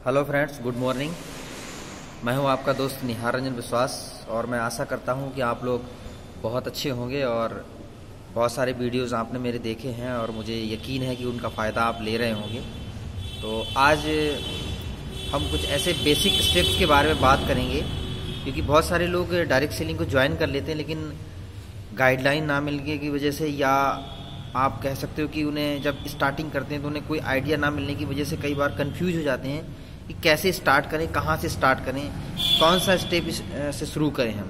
Hello friends, good morning. मैं हूं आपका दोस्त निहार रंजन विश्वास और मैं आशा करता हूं कि आप लोग बहुत अच्छे होंगे और बहुत सारे वीडियोस आपने मेरे देखे हैं और मुझे यकीन है कि उनका फ़ायदा आप ले रहे होंगे। तो आज हम कुछ ऐसे बेसिक स्टेप्स के बारे में बात करेंगे, क्योंकि बहुत सारे लोग डायरेक्ट सेलिंग को ज्वाइन कर लेते हैं लेकिन गाइडलाइन ना मिलने की वजह से, या आप कह सकते हो कि उन्हें जब स्टार्टिंग करते हैं तो उन्हें कोई आइडिया ना मिलने की वजह से कई बार कंफ्यूज हो जाते हैं कि कैसे स्टार्ट करें, कहाँ से स्टार्ट करें, कौन सा स्टेप से शुरू करें हम।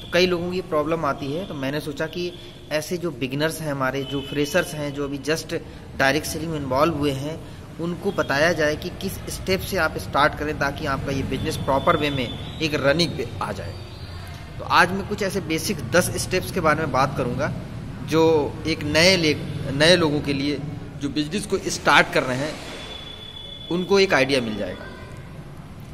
तो कई लोगों की प्रॉब्लम आती है। तो मैंने सोचा कि ऐसे जो बिगिनर्स हैं, हमारे जो फ्रेशर्स हैं, जो अभी जस्ट डायरेक्ट सेलिंग में इन्वॉल्व हुए हैं, उनको बताया जाए कि किस स्टेप से आप स्टार्ट करें ताकि आपका ये बिजनेस प्रॉपर वे में एक रनिंग पे आ जाए। तो आज मैं कुछ ऐसे बेसिक 10 स्टेप्स के बारे में बात करूंगा जो एक नए लोगों के लिए जो बिजनेस को स्टार्ट कर रहे हैं उनको एक आइडिया मिल जाएगा।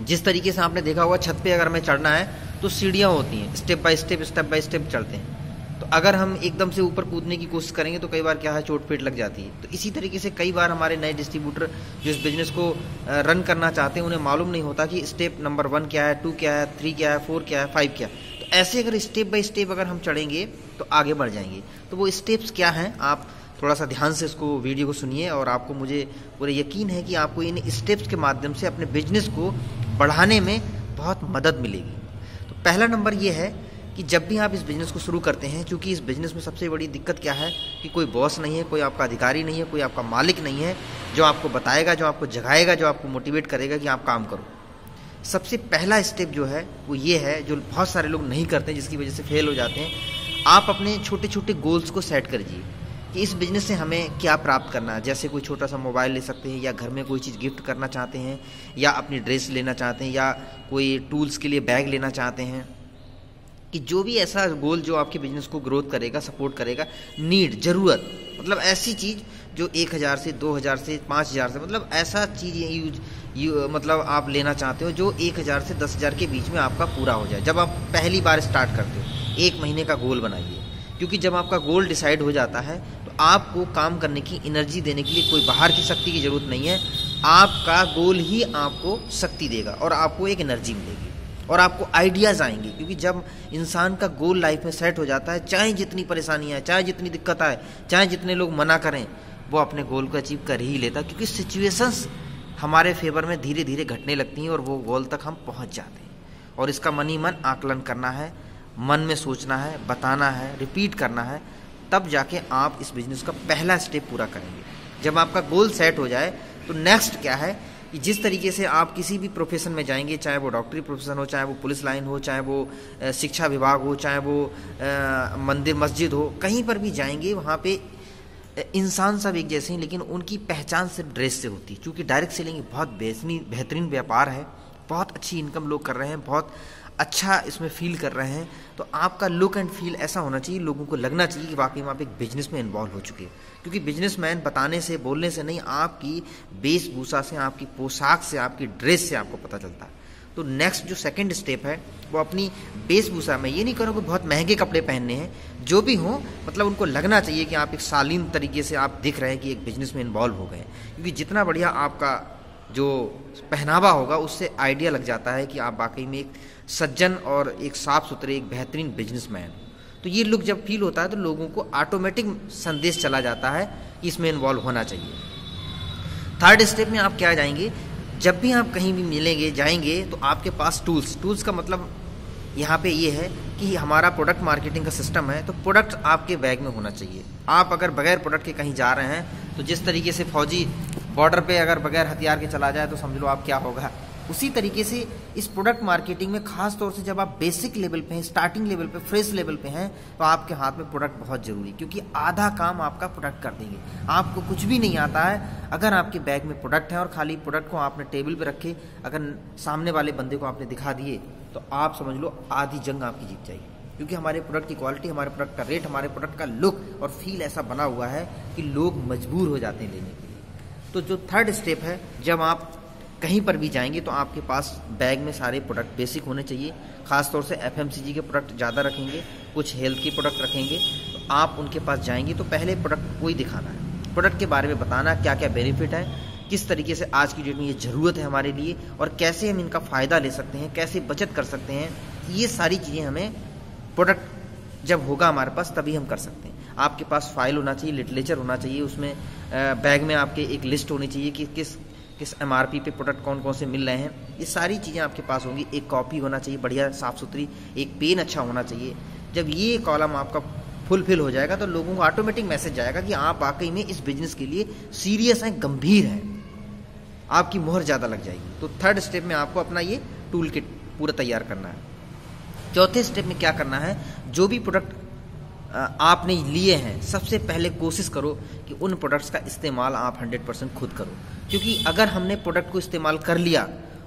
जिस तरीके से आपने देखा होगा, छत पे अगर हमें चढ़ना है तो सीढ़ियाँ होती हैं, स्टेप बाय स्टेप चढ़ते हैं। तो अगर हम एकदम से ऊपर कूदने की कोशिश करेंगे तो कई बार क्या है, चोट पेट लग जाती है। तो इसी तरीके से कई बार हमारे नए डिस्ट्रीब्यूटर जो इस बिजनेस को रन करना चाहते हैं उन्हें मालूम नहीं होता कि स्टेप नंबर 1 क्या है, 2 क्या है, 3 क्या है, 4 क्या है, 5 क्या है। तो ऐसे अगर स्टेप बाय स्टेप अगर हम चढ़ेंगे तो आगे बढ़ जाएंगे। तो वो स्टेप्स क्या हैं, आप थोड़ा सा ध्यान से इसको वीडियो को सुनिए और आपको, मुझे पूरा यकीन है कि आपको इन स्टेप्स के माध्यम से अपने बिजनेस को बढ़ाने में बहुत मदद मिलेगी। तो पहला नंबर ये है कि जब भी आप इस बिजनेस को शुरू करते हैं, क्योंकि इस बिजनेस में सबसे बड़ी दिक्कत क्या है कि कोई बॉस नहीं है, कोई आपका अधिकारी नहीं है, कोई आपका मालिक नहीं है जो आपको बताएगा, जो आपको जगाएगा, जो आपको मोटिवेट करेगा कि आप काम करो। सबसे पहला स्टेप जो है वो ये है, जो बहुत सारे लोग नहीं करते जिसकी वजह से फेल हो जाते हैं। आप अपने छोटे छोटे गोल्स को सेट करिए कि इस बिजनेस से हमें क्या प्राप्त करना है। जैसे कोई छोटा सा मोबाइल ले सकते हैं, या घर में कोई चीज़ गिफ्ट करना चाहते हैं, या अपनी ड्रेस लेना चाहते हैं, या कोई टूल्स के लिए बैग लेना चाहते हैं। कि जो भी ऐसा गोल जो आपके बिजनेस को ग्रोथ करेगा, सपोर्ट करेगा, नीड, ज़रूरत, मतलब ऐसी चीज़ जो 1000 से 2000 से 5000 से, मतलब ऐसा चीज़ मतलब आप लेना चाहते हो जो 1000 से 10,000 के बीच में आपका पूरा हो जाए। जब आप पहली बार स्टार्ट करते हो, 1 महीने का गोल बनाइए, क्योंकि जब आपका गोल डिसाइड हो जाता है तो आपको काम करने की एनर्जी देने के लिए कोई बाहर की शक्ति की ज़रूरत नहीं है। आपका गोल ही आपको शक्ति देगा और आपको एक एनर्जी मिलेगी और आपको आइडियाज़ आएंगे। क्योंकि जब इंसान का गोल लाइफ में सेट हो जाता है, चाहे जितनी परेशानियाँ आए, चाहे जितनी दिक्कत आए, चाहे जितने लोग मना करें, वो अपने गोल को अचीव कर ही लेता। क्योंकि सिचुएशंस हमारे फेवर में धीरे धीरे घटने लगती हैं और वो गोल तक हम पहुंच जाते हैं। और इसका मन ही मन आकलन करना है, मन में सोचना है, बताना है, रिपीट करना है, तब जाके आप इस बिजनेस का पहला स्टेप पूरा करेंगे। जब आपका गोल सेट हो जाए तो नेक्स्ट क्या है कि जिस तरीके से आप किसी भी प्रोफेशन में जाएंगे, चाहे वो डॉक्टरी प्रोफेशन हो, चाहे वो पुलिस लाइन हो, चाहे वो शिक्षा विभाग हो, चाहे वो मंदिर मस्जिद हो, कहीं पर भी जाएंगे वहाँ पे इंसान सब एक जैसे हैं, लेकिन उनकी पहचान सिर्फ ड्रेस से होती है। क्योंकि डायरेक्ट सेलिंग बहुत बेहतरीन व्यापार है, बहुत अच्छी इनकम लोग कर रहे हैं, बहुत अच्छा इसमें फील कर रहे हैं। तो आपका लुक एंड फील ऐसा होना चाहिए, लोगों को लगना चाहिए कि वाकई में आप एक बिजनेस में इन्वॉल्व हो चुके हैं। क्योंकि बिजनेसमैन बताने से, बोलने से नहीं, आपकी वेशभूषा से, आपकी पोशाक से, आपकी ड्रेस से आपको पता चलता है। तो नेक्स्ट जो सेकंड स्टेप है वो अपनी वेशभूषा में, ये नहीं करो कि बहुत महंगे कपड़े पहनने हैं, जो भी हो, मतलब उनको लगना चाहिए कि आप एक शालीन तरीके से आप दिख रहे हैं कि एक बिजनेस में इन्वॉल्व हो गए। क्योंकि जितना बढ़िया आपका जो पहनावा होगा उससे आइडिया लग जाता है कि आप वाकई में एक सज्जन और एक साफ सुथरे, एक बेहतरीन बिजनेसमैन। तो ये लुक जब फील होता है तो लोगों को ऑटोमेटिक संदेश चला जाता है कि इसमें इन्वॉल्व होना चाहिए। थर्ड स्टेप में आप क्या जाएंगे, जब भी आप कहीं भी मिलेंगे, जाएंगे, तो आपके पास टूल्स का मतलब यहाँ पे ये है कि हमारा प्रोडक्ट मार्केटिंग का सिस्टम है। तो प्रोडक्ट आपके बैग में होना चाहिए। आप अगर बगैर प्रोडक्ट के कहीं जा रहे हैं तो जिस तरीके से फौजी बॉर्डर पे अगर बगैर हथियार के चला जाए तो समझ लो आप क्या होगा। उसी तरीके से इस प्रोडक्ट मार्केटिंग में खास तौर से जब आप बेसिक लेवल पे हैं, स्टार्टिंग लेवल पे, फ्रेश लेवल पे हैं, तो आपके हाथ में प्रोडक्ट बहुत जरूरी, क्योंकि आधा काम आपका प्रोडक्ट कर देंगे। आपको कुछ भी नहीं आता है, अगर आपके बैग में प्रोडक्ट है और खाली प्रोडक्ट को आपने टेबल पे रखे, अगर सामने वाले बंदे को आपने दिखा दिए, तो आप समझ लो आधी जंग आपकी जीत जाएगी। क्योंकि हमारे प्रोडक्ट की क्वालिटी, हमारे प्रोडक्ट का रेट, हमारे प्रोडक्ट का लुक और फील ऐसा बना हुआ है कि लोग मजबूर हो जाते हैं लेने के लिए। तो जो थर्ड स्टेप है, जब आप कहीं पर भी जाएंगे तो आपके पास बैग में सारे प्रोडक्ट बेसिक होने चाहिए। खास तौर से FMCG के प्रोडक्ट ज़्यादा रखेंगे, कुछ हेल्थ के प्रोडक्ट रखेंगे। तो आप उनके पास जाएंगे तो पहले प्रोडक्ट को ही दिखाना है, प्रोडक्ट के बारे में बताना, क्या क्या बेनिफिट है, किस तरीके से आज की डेट में ये ज़रूरत है हमारे लिए और कैसे हम इनका फ़ायदा ले सकते हैं, कैसे बचत कर सकते हैं, ये सारी चीज़ें हमें प्रोडक्ट जब होगा हमारे पास तभी हम कर सकते हैं। आपके पास फाइल होना चाहिए, लिटरेचर होना चाहिए, उसमें बैग में आपके एक लिस्ट होनी चाहिए कि किस MRP पे प्रोडक्ट कौन कौन से मिल रहे हैं, ये सारी चीज़ें आपके पास होंगी। एक कॉपी होना चाहिए बढ़िया साफ़ सुथरी, एक पेन अच्छा होना चाहिए। जब ये कॉलम आपका फुलफिल हो जाएगा तो लोगों को ऑटोमेटिक मैसेज जाएगा कि आप वाकई में इस बिजनेस के लिए सीरियस हैं, गंभीर हैं, आपकी मोहर ज़्यादा लग जाएगी। तो थर्ड स्टेप में आपको अपना ये टूल किट पूरा तैयार करना है। चौथे स्टेप में क्या करना है, जो भी प्रोडक्ट आपने लिए हैं सबसे पहले कोशिश करो कि उन प्रोडक्ट्स का इस्तेमाल आप 100% खुद करो, क्योंकि अगर हमने प्रोडक्ट को इस्तेमाल कर लिया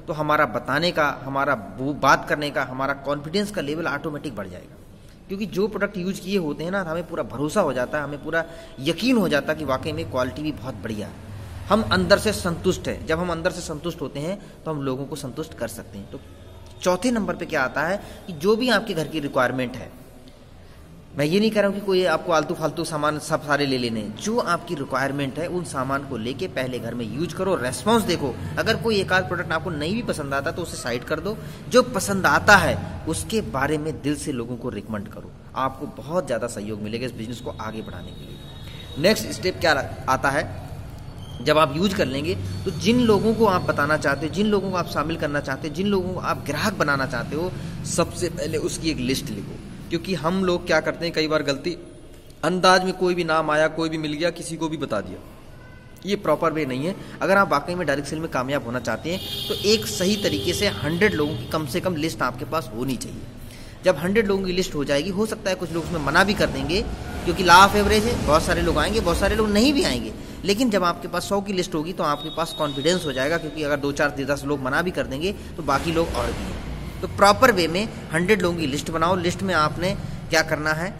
तो हमारा बताने का, हमारा बात करने का, हमारा कॉन्फिडेंस का लेवल ऑटोमेटिक बढ़ जाएगा। क्योंकि जो प्रोडक्ट यूज किए होते हैं ना, हमें पूरा भरोसा हो जाता है, हमें पूरा यकीन हो जाता है कि वाकई में क्वालिटी भी बहुत बढ़िया है, हम अंदर से संतुष्ट हैं। जब हम अंदर से संतुष्ट होते हैं तो हम लोगों को संतुष्ट कर सकते हैं। तो चौथे नंबर पे क्या आता है कि जो भी आपके घर की रिक्वायरमेंट है, मैं ये नहीं कह रहा हूँ कि कोई आपको आलतू फालतू सामान सब सारे ले लेने, जो आपकी रिक्वायरमेंट है उन सामान को लेके पहले घर में यूज करो, रेस्पॉन्स देखो। अगर कोई एक आध प्रोडक्ट आपको नहीं भी पसंद आता तो उसे साइड कर दो, जो पसंद आता है उसके बारे में दिल से लोगों को रिकमेंड करो, आपको बहुत ज़्यादा सहयोग मिलेगा इस बिजनेस को आगे बढ़ाने के लिए। नेक्स्ट स्टेप क्या आता है, जब आप यूज कर लेंगे तो जिन लोगों को आप बताना चाहते हो, जिन लोगों को आप शामिल करना चाहते हो, जिन लोगों को आप ग्राहक बनाना चाहते हो, सबसे पहले उसकी एक लिस्ट लिखो। क्योंकि हम लोग क्या करते हैं, कई बार गलती अंदाज में कोई भी नाम आया, कोई भी मिल गया, किसी को भी बता दिया, ये प्रॉपर वे नहीं है। अगर आप वाकई में डायरेक्ट सेल में कामयाब होना चाहते हैं तो एक सही तरीके से 100 लोगों की कम से कम लिस्ट आपके पास होनी चाहिए। जब 100 लोगों की लिस्ट हो जाएगी, हो सकता है कुछ लोग उसमें मना भी कर देंगे क्योंकि लॉ ऑफ एवरेज है, बहुत सारे लोग आएंगे, बहुत सारे लोग नहीं भी आएंगे, लेकिन जब आपके पास 100 की लिस्ट होगी तो आपके पास कॉन्फिडेंस हो जाएगा, क्योंकि अगर 2 4 10 लोग मना भी कर देंगे तो बाकी लोग और भी हैं। तो प्रॉपर वे में 100 लोगों की लिस्ट बनाओ। लिस्ट में आपने क्या करना है,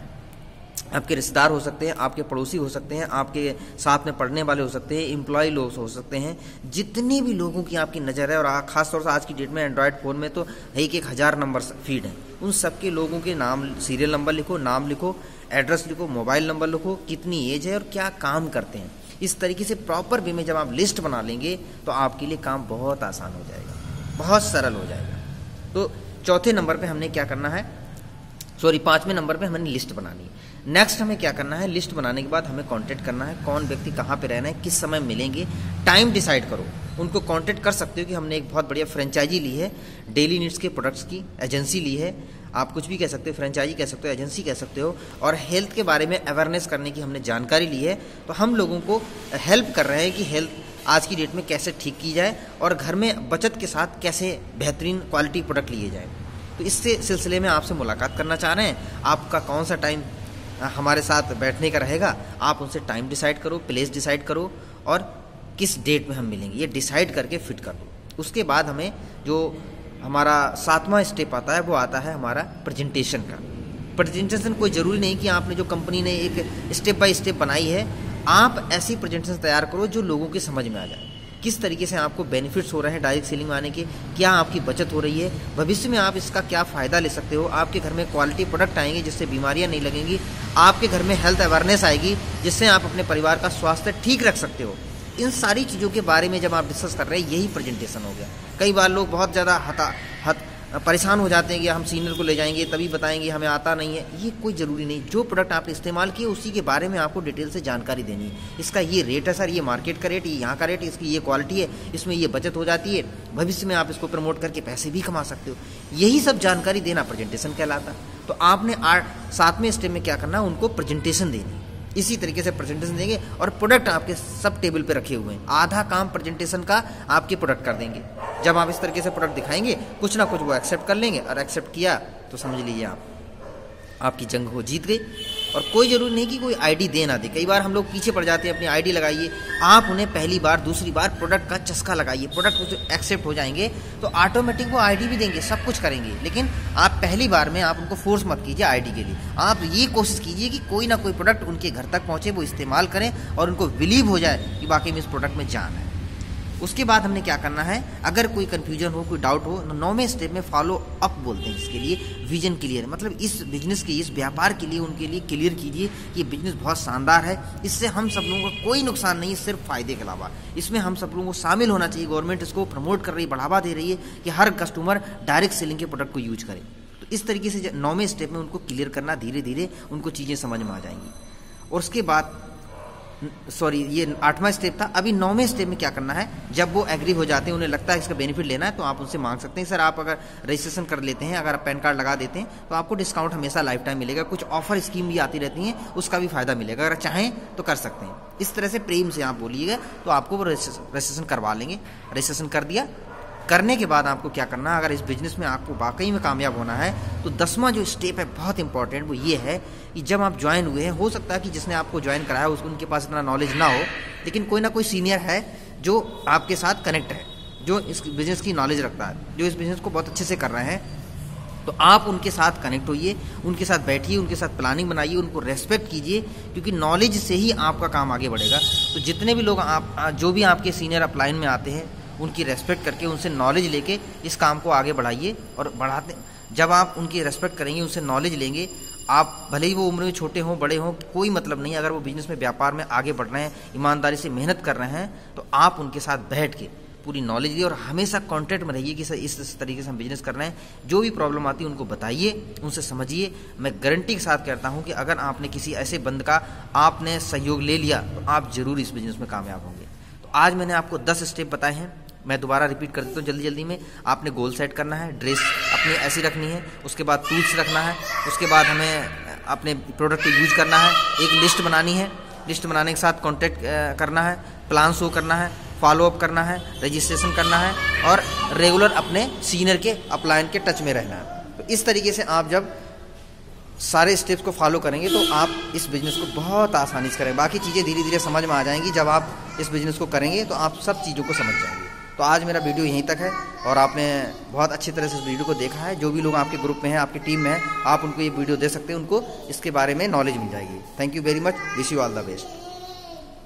आपके रिश्तेदार हो सकते हैं, आपके पड़ोसी हो सकते हैं, आपके साथ में पढ़ने वाले हो सकते हैं, एम्प्लॉय लोग हो सकते हैं, जितने भी लोगों की आपकी नज़र है। और खासतौर से आज की डेट में एंड्रॉयड फ़ोन में तो 1000 नंबर फीड हैं, उन सबके लोगों के नाम, सीरियल नंबर लिखो, नाम लिखो, एड्रेस लिखो, मोबाइल नंबर लिखो, कितनी एज है और क्या काम करते हैं। इस तरीके से प्रॉपर वे में जब आप लिस्ट बना लेंगे तो आपके लिए काम बहुत आसान हो जाएगा, बहुत सरल हो जाएगा। तो चौथे नंबर पे हमने क्या करना है, 5वें नंबर पे हमने लिस्ट बनानी है। नेक्स्ट हमें क्या करना है, लिस्ट बनाने के बाद हमें कांटेक्ट करना है, कौन व्यक्ति कहाँ पे रहना है, किस समय मिलेंगे, टाइम डिसाइड करो। उनको कांटेक्ट कर सकते हो कि हमने एक बहुत बढ़िया फ्रेंचाइजी ली है, डेली नीड्स के प्रोडक्ट्स की एजेंसी ली है, आप कुछ भी कह सकते हो, फ्रेंचाइजी कह सकते हो, एजेंसी कह सकते हो, और हेल्थ के बारे में अवेयरनेस करने की हमने जानकारी ली है। तो हम लोगों को हेल्प कर रहे हैं कि हेल्थ आज की डेट में कैसे ठीक की जाए और घर में बचत के साथ कैसे बेहतरीन क्वालिटी प्रोडक्ट लिए जाए। तो इससे सिलसिले में आपसे मुलाकात करना चाह रहे हैं, आपका कौन सा टाइम हमारे साथ बैठने का रहेगा, आप उनसे टाइम डिसाइड करो, प्लेस डिसाइड करो और किस डेट में हम मिलेंगे, ये डिसाइड करके फिट कर दो। उसके बाद हमें जो हमारा 7वां स्टेप आता है वो आता है हमारा प्रेजेंटेशन का। प्रेजेंटेशन कोई ज़रूरी नहीं कि आपने जो कंपनी ने एक स्टेप बाय स्टेप बनाई है, आप ऐसी प्रेजेंटेशन तैयार करो जो लोगों के समझ में आ जाए, किस तरीके से आपको बेनिफिट्स हो रहे हैं डायरेक्ट सेलिंग में आने के, क्या आपकी बचत हो रही है, भविष्य में आप इसका क्या फ़ायदा ले सकते हो, आपके घर में क्वालिटी प्रोडक्ट आएंगे जिससे बीमारियां नहीं लगेंगी, आपके घर में हेल्थ अवेयरनेस आएगी जिससे आप अपने परिवार का स्वास्थ्य ठीक रख सकते हो। इन सारी चीज़ों के बारे में जब आप डिस्कस कर रहे हैं, यही प्रेजेंटेशन हो गया। कई बार लोग बहुत ज़्यादा परेशान हो जाते हैं कि हम सीनियर को ले जाएंगे तभी बताएंगे, हमें आता नहीं है। ये कोई ज़रूरी नहीं, जो प्रोडक्ट आपने इस्तेमाल किए उसी के बारे में आपको डिटेल से जानकारी देनी है। इसका ये रेट है सर, ये मार्केट का रेट, ये यहाँ का रेट, इसकी ये क्वालिटी है, इसमें ये बचत हो जाती है, भविष्य में आप इसको प्रमोट करके पैसे भी कमा सकते हो। यही सब जानकारी देना प्रेजेंटेशन कहलाता। तो आपने 7वें स्टेप में क्या करना है, उनको प्रेजेंटेशन देनी। इसी तरीके से प्रेजेंटेशन देंगे और प्रोडक्ट आपके सब टेबल पे रखे हुए हैं, आधा काम प्रेजेंटेशन का आपके प्रोडक्ट कर देंगे। जब आप इस तरीके से प्रोडक्ट दिखाएंगे, कुछ ना कुछ वो एक्सेप्ट कर लेंगे, और एक्सेप्ट किया तो समझ लीजिए आपकी जंग हो जीत गई। और कोई ज़रूरी नहीं कि कोई आईडी दे ना दे, कई बार हम लोग पीछे पड़ जाते हैं, अपनी आईडी लगाइए। आप उन्हें पहली बार दूसरी बार प्रोडक्ट का चस्का लगाइए, प्रोडक्ट एक्सेप्ट हो जाएंगे तो ऑटोमेटिक वो आईडी भी देंगे, सब कुछ करेंगे। लेकिन आप पहली बार में आप उनको फोर्स मत कीजिए आईडी के लिए, आप ये कोशिश कीजिए कि कोई ना कोई प्रोडक्ट उनके घर तक पहुँचे, वो इस्तेमाल करें और उनको बिलीव हो जाए कि वाकई में इस प्रोडक्ट में जान है। उसके बाद हमने क्या करना है, अगर कोई कन्फ्यूजन हो, कोई डाउट हो, 9वें स्टेप में फॉलो अप बोलते हैं इसके लिए, विजन क्लियर, मतलब इस बिजनेस के, इस व्यापार के लिए उनके लिए क्लियर कीजिए कि ये बिजनेस बहुत शानदार है, इससे हम सब लोगों का कोई नुकसान नहीं है, सिर्फ फायदे के अलावा। इसमें हम सब लोगों को शामिल होना चाहिए। गवर्नमेंट इसको प्रमोट कर रही है, बढ़ावा दे रही है कि हर कस्टमर डायरेक्ट सेलिंग के प्रोडक्ट को यूज करे। तो इस तरीके से 9वें स्टेप में उनको क्लियर करना, धीरे धीरे उनको चीज़ें समझ में आ जाएंगी। और उसके बाद ये 8वां स्टेप था। अभी 9वें स्टेप में क्या करना है, जब वो एग्री हो जाते हैं, उन्हें लगता है इसका बेनिफिट लेना है, तो आप उनसे मांग सकते हैं, सर आप अगर रजिस्ट्रेशन कर लेते हैं, अगर आप पैन कार्ड लगा देते हैं तो आपको डिस्काउंट हमेशा लाइफ टाइम मिलेगा। कुछ ऑफर स्कीम भी आती रहती हैं, उसका भी फायदा मिलेगा, अगर चाहें तो कर सकते हैं। इस तरह से प्रेम से आप बोलिएगा तो आपको वो रजिस्ट्रेशन करवा लेंगे। रजिस्ट्रेशन कर दिया, करने के बाद आपको क्या करना है, अगर इस बिजनेस में आपको वाकई में कामयाब होना है तो 10वां जो स्टेप है बहुत इंपॉर्टेंट, वो ये है कि जब आप ज्वाइन हुए हैं, हो सकता है कि जिसने आपको ज्वाइन कराया उसको उनके पास इतना नॉलेज ना हो, लेकिन कोई ना कोई सीनियर है जो आपके साथ कनेक्ट है, जो इस बिज़नेस की नॉलेज रखता है, जो इस बिज़नेस को बहुत अच्छे से कर रहे हैं। तो आप उनके साथ कनेक्ट होइए, उनके साथ बैठिए, उनके साथ प्लानिंग बनाइए, उनको रेस्पेक्ट कीजिए, क्योंकि नॉलेज से ही आपका काम आगे बढ़ेगा। तो जितने भी लोग जो भी आपके सीनियर अपलाइन में आते हैं, उनकी रेस्पेक्ट करके, उनसे नॉलेज लेके इस काम को आगे बढ़ाइए। और बढ़ाते, जब आप उनकी रेस्पेक्ट करेंगे, उनसे नॉलेज लेंगे, आप भले ही वो उम्र में छोटे हों, बड़े हों, कोई मतलब नहीं, अगर वो बिजनेस में, व्यापार में आगे बढ़ रहे हैं, ईमानदारी से मेहनत कर रहे हैं, तो आप उनके साथ बैठ के पूरी नॉलेज दी और हमेशा कांटेक्ट में रहिए कि सर इस तरीके से हम बिजनेस कर रहे हैं। जो भी प्रॉब्लम आती है उनको बताइए, उनसे समझिए। मैं गारंटी के साथ कहता हूं कि अगर आपने किसी ऐसे बंद का आपने सहयोग ले लिया तो आप जरूर इस बिजनेस में कामयाब होंगे। तो आज मैंने आपको 10 स्टेप बताए हैं, मैं दोबारा रिपीट कर देता हूँ जल्दी में। आपने गोल सेट करना है, ड्रेस अपनी ऐसी रखनी है, उसके बाद टूल्स रखना है, उसके बाद हमें अपने प्रोडक्ट को यूज करना है, एक लिस्ट बनानी है, लिस्ट बनाने के साथ कॉन्टैक्ट करना है, प्लान शो करना है, फॉलो अप करना है, रजिस्ट्रेशन करना है और रेगुलर अपने सीनियर के अपलाइन के टच में रहना है। तो इस तरीके से आप जब सारे स्टेप्स को फॉलो करेंगे तो आप इस बिज़नेस को बहुत आसानी से करेंगे। बाकी चीज़ें धीरे धीरे समझ में आ जाएंगी। जब आप इस बिज़नेस को करेंगे तो आप सब चीज़ों को समझ जाएंगे। तो आज मेरा वीडियो यहीं तक है और आपने बहुत अच्छी तरह से इस वीडियो को देखा है। जो भी लोग आपके ग्रुप में हैं, आपकी टीम में हैं, आप उनको ये वीडियो दे सकते हैं, उनको इसके बारे में नॉलेज मिल जाएगी। Thank you very much, wish you all the best.